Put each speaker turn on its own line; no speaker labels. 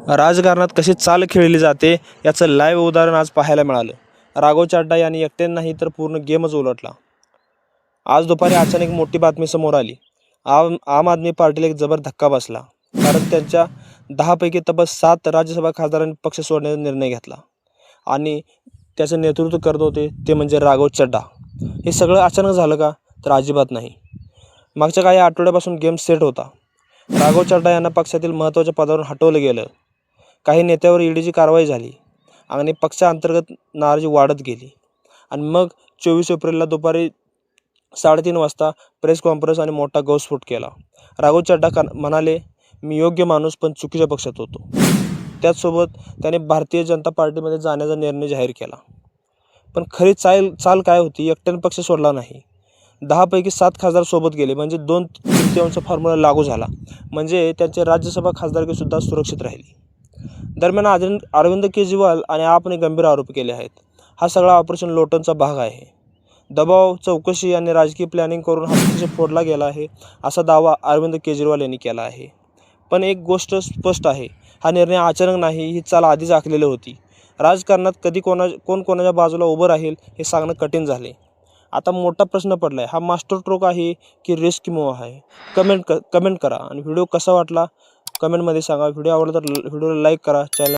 राजकारणात कशी चाल खेळली जाते याचं लाईव्ह उदाहरण आज पाहायला मिळालं। राघव चड्डा यांनी एकट्याने नाही तर पूर्ण गेमच उलटला। आज दुपारी अचानक मोठी बातमी समोर आली। आम आदमी पार्टीला एक जबर धक्का बसला, कारण त्यांच्या 10 पैकी तब्बल 7 राज्यसभा खासदारांनी पक्ष सोडण्याचा निर्णय घेतला आणि त्याचं नेतृत्व करत होते ते म्हणजे राघव चड्डा। हे सगळं अचानक झालं का? तर अजिबात नाही। मागच्या काही आठवड्यापासून गेम सेट होता। राघव चड्डा यांना पक्षातील महत्त्वाच्या पदावरून हटवलं गेलं, काही नेत्यावर ईडीची कारवाई झाली आणि पक्षांतर्गत नाराजी वाढत गेली आणि मग 24 एप्रिलला दुपारी 3:30 वाजता प्रेस कॉन्फरन्स आणि मोठा गौस्फोट केला। राघव चड्डा म्हणाले, मी योग्य माणूस पण चुकीच्या पक्षात होतो। त्याचसोबत त्याने भारतीय जनता पार्टीमध्ये जाण्याचा निर्णय जाहीर केला। पण खरी चाल काय होती? एकट्याने पक्ष सोडला नाही, 10 पैकी 7 खासदार सोबत गेले, म्हणजे 2/3 फॉर्म्युला लागू झाला, म्हणजे त्यांचे राज्यसभा खासदारकीसुद्धा सुरक्षित राहिली। दरम्यान अरविंद केजरीवाल आणि आपने गंभीर आरोप केले आहेत। हा सगळा ऑपरेशन लोटनचा भाग आहे। दबाव, चौकशी आणि राजकीय प्लॅनिंग करून हा पक्ष फोडला गेला आहे, असा दावा अरविंद केजरीवाल यांनी केला आहे। पण एक गोष्ट स्पष्ट आहे, हा निर्णय अचानक नाही, ही चाल आधीच आखलेली होती। राजकारणात कधी कोण कोणाच्या बाजूला उभं राहील हे सांगणं कठीण झाले। आता मोठा प्रश्न पडला आहे, हा मास्टर स्ट्रोक आहे की रिस्क मूव्ह आहे? कमेंट करा आणि व्हिडिओ कसा वाटला कमेंटमध्ये सांगा। व्हिडिओ आवडला तर व्हिडिओला लाईक करा, चॅनल